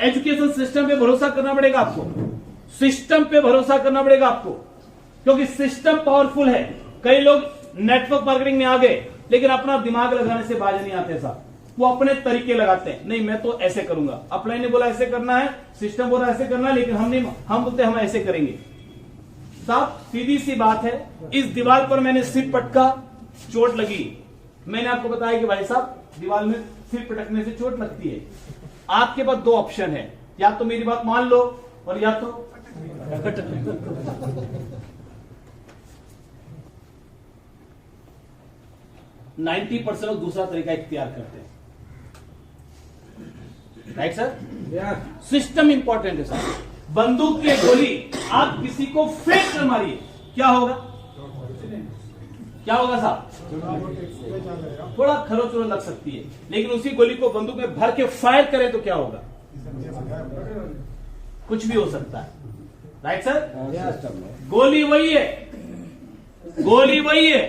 Education system पे भरोसा करना पड़ेगा आपको, सिस्टम पे भरोसा करना पड़ेगा आपको, क्योंकि सिस्टम पावरफुल है। कई लोग नेटवर्क मार्केटिंग में आ गए लेकिन अपना दिमाग लगाने से बाज नहीं आते साहब, वो अपने तरीके लगाते हैं। नहीं मैं तो ऐसे करूंगा, अपलाइन ने बोला ऐसे करना है, सिस्टम बोला ऐसे करना है, लेकिन हम बोलते हम ऐसे करेंगे। साहब सीधी सी बात है, इस दीवार पर मैंने सिर पटका, चोट लगी। मैंने आपको बताया कि भाई साहब दीवार में सिर पटकने से चोट लगती है। आपके पास दो ऑप्शन है, या तो मेरी बात मान लो और या तो 90% लोग दूसरा तरीका इख्तियार करते हैं। Right sir? सिस्टम इंपॉर्टेंट है सर। बंदूक की गोली आप किसी को फेंक कर मारिए, क्या होगा? क्या होगा साहब? थोड़ा खरोच लग सकती है, लेकिन उसी गोली को बंदूक में भर के फायर करें तो क्या होगा? कुछ भी हो सकता है। Right sir? गोली वही है, गोली वही है,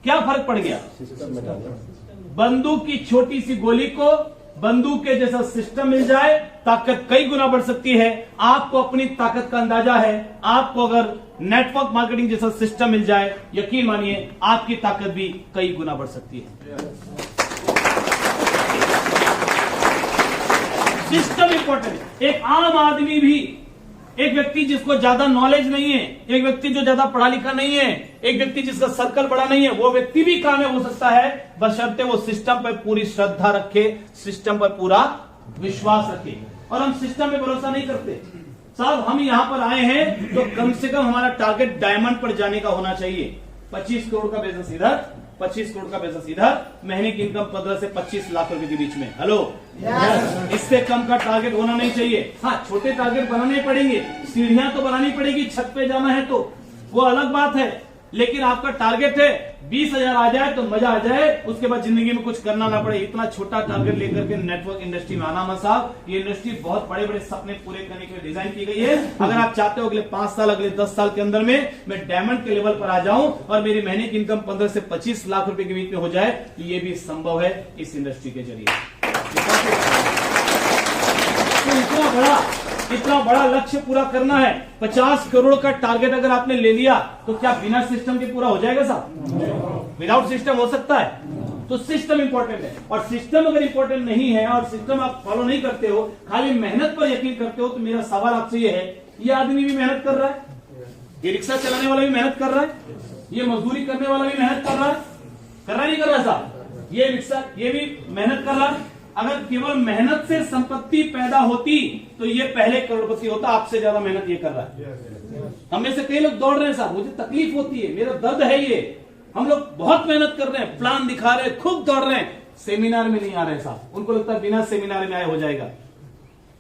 क्या फर्क पड़ गया? बंदूक की छोटी सी गोली को बंदूक के जैसा सिस्टम मिल जाए, ताकत कई गुना बढ़ सकती है। आपको अपनी ताकत का अंदाजा है, आपको अगर नेटवर्क मार्केटिंग जैसा सिस्टम मिल जाए, यकीन मानिए आपकी ताकत भी कई गुना बढ़ सकती है। सिस्टम इंपॉर्टेंट है। एक आम आदमी भी, एक व्यक्ति जिसको ज्यादा नॉलेज नहीं है, एक व्यक्ति जो ज्यादा पढ़ा लिखा नहीं है, एक व्यक्ति जिसका सर्कल बड़ा नहीं है, वो व्यक्ति भी कामयाब हो सकता है, बशर्ते वो सिस्टम पर पूरी श्रद्धा रखे, सिस्टम पर पूरा विश्वास रखे। और हम सिस्टम पे भरोसा नहीं करते साहब। हम यहां पर आए हैं तो कम से कम हमारा टारगेट डायमंड पर जाने का होना चाहिए। 25 करोड़ का बिजनेस इधर, 25 करोड़ का बिजनेस इधर, महीने की इनकम 15 से 25 लाख रुपए के बीच में। हेलो, इससे कम का टारगेट होना नहीं चाहिए। हाँ, छोटे टारगेट बनाने पड़ेंगे, सीढ़ियां तो बनानी पड़ेगी, छत पे जाना है तो वो अलग बात है, लेकिन आपका टारगेट है 20,000 आ जाए तो मजा आ जाए, उसके बाद जिंदगी में कुछ करना ना पड़े। इतना छोटा टारगेट लेकर के नेटवर्क इंडस्ट्री में आना मत साहब। ये इंडस्ट्री बहुत बड़े बड़े सपने पूरे करने के लिए डिजाइन की गई है। अगर आप चाहते हो अगले 5 साल, अगले 10 साल के अंदर में मैं डायमंड के लेवल पर आ जाऊं और मेरी महीने की इनकम 15 से 25 लाख रुपए के बीच में हो जाए, तो ये भी संभव है इस इंडस्ट्री के जरिए। तो इतना बड़ा लक्ष्य पूरा करना है। 50 करोड़ का टारगेट अगर आपने ले लिया तो क्या बिना सिस्टम के पूरा हो जाएगा साहब? विदाउट सिस्टम हो सकता है? तो सिस्टम इंपॉर्टेंट है। और सिस्टम अगर इंपॉर्टेंट नहीं है और सिस्टम आप फॉलो नहीं करते हो, खाली मेहनत पर यकीन करते हो, तो मेरा सवाल आपसे ये है, ये आदमी भी मेहनत कर रहा है, ये रिक्शा चलाने वाला भी मेहनत कर रहा है, ये मजदूरी करने वाला भी मेहनत कर रहा है नहीं कर रहा साहब? ये रिक्शा, ये भी मेहनत कर रहा है। अगर केवल मेहनत से संपत्ति पैदा होती तो ये पहले करोड़पति होता। आपसे ज्यादा मेहनत ये कर रहा है। हम में से कई लोग दौड़ रहे हैं साहब, मुझे तकलीफ होती है, मेरा दर्द है ये। हम लोग बहुत मेहनत कर रहे हैं, प्लान दिखा रहे हैं, खूब दौड़ रहे हैं, सेमिनार में नहीं आ रहे साहब। उनको लगता है बिना सेमिनार में आए हो जाएगा,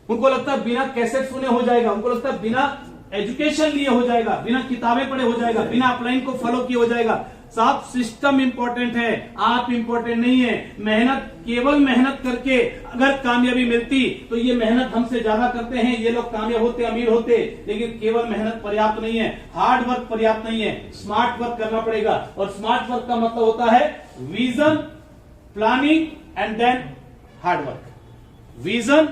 उनको लगता है बिना कैसेट सुने हो जाएगा, उनको लगता है बिना एजुकेशन लिए हो जाएगा, बिना किताबें पढ़े हो जाएगा, बिना अपलाइन को फॉलो किए हो जाएगा। साहब सिस्टम इंपॉर्टेंट है, आप इंपॉर्टेंट नहीं है। मेहनत, केवल मेहनत करके अगर कामयाबी मिलती तो ये मेहनत हमसे ज्यादा करते हैं, ये लोग कामयाब होते, अमीर होते, लेकिन केवल मेहनत पर्याप्त नहीं है, हार्ड वर्क पर्याप्त नहीं है, स्मार्ट वर्क करना पड़ेगा। और स्मार्ट वर्क का मतलब होता है vision, planning and then hard work. Vision,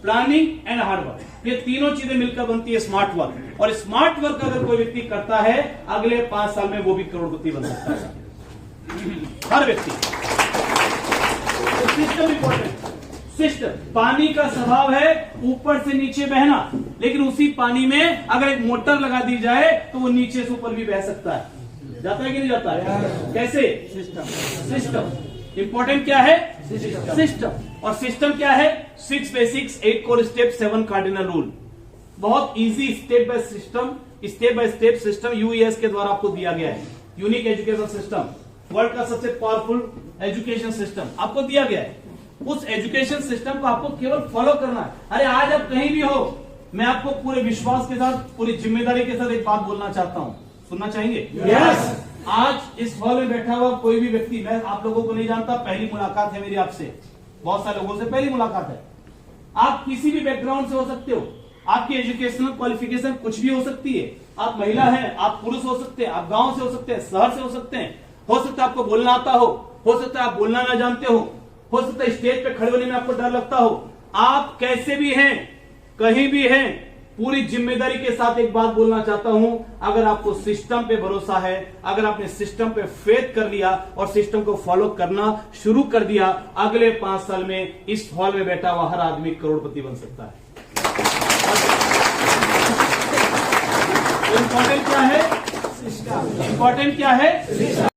planning and hard work, ये तीनों चीजें मिलकर बनती है स्मार्ट वर्क। और स्मार्ट वर्क अगर कोई व्यक्ति करता है, अगले 5 साल में वो भी करोड़पति बन सकता है, हर व्यक्ति। तो सिस्टम इंपॉर्टेंट। सिस्टम, पानी का स्वभाव है ऊपर से नीचे बहना, लेकिन उसी पानी में अगर एक मोटर लगा दी जाए तो वो नीचे से ऊपर भी बह सकता है। जाता है कि नहीं जाता है? कैसे? सिस्टम इंपॉर्टेंट क्या है? सिस्टम। और सिस्टम क्या है? 6 basics, 8 core step, 7 cardinal rule. बहुत easy step by step system UES के द्वारा आपको दिया गया है। यूनिक एजुकेशन सिस्टम, वर्ल्ड का सबसे पावरफुल एजुकेशन सिस्टम आपको दिया गया है। उस एजुकेशन सिस्टम को आपको केवल फॉलो करना है। अरे आज आप कहीं भी हो, मैं आपको पूरे विश्वास के साथ, पूरी जिम्मेदारी के साथ एक बात बोलना चाहता हूं, सुनना चाहेंगे? यस। आज इस हॉल में बैठा हुआ कोई भी व्यक्ति, मैं आप लोगों को नहीं जानता, पहली मुलाकात है मेरी आपसे, बहुत सारे लोगों से पहली मुलाकात है। आप किसी भी बैकग्राउंड से हो सकते हो, आपकी एजुकेशनल क्वालिफिकेशन कुछ भी हो सकती है। आप महिला हैं, आप पुरुष हो सकते हैं, आप गांव से हो सकते हैं, शहर से हो सकते हैं, हो सकता है आपको बोलना आता हो सकता है आप बोलना ना जानते हो सकता है स्टेज पे खड़े होने में आपको डर लगता हो। आप कैसे भी हैं, कहीं भी हैं, पूरी जिम्मेदारी के साथ एक बात बोलना चाहता हूं, अगर आपको सिस्टम पे भरोसा है, अगर आपने सिस्टम पे फेथ कर लिया और सिस्टम को फॉलो करना शुरू कर दिया, अगले 5 साल में इस हॉल में बैठा हुआ हर आदमी करोड़पति बन सकता है। इंपॉर्टेंट क्या है? इंपॉर्टेंट क्या है?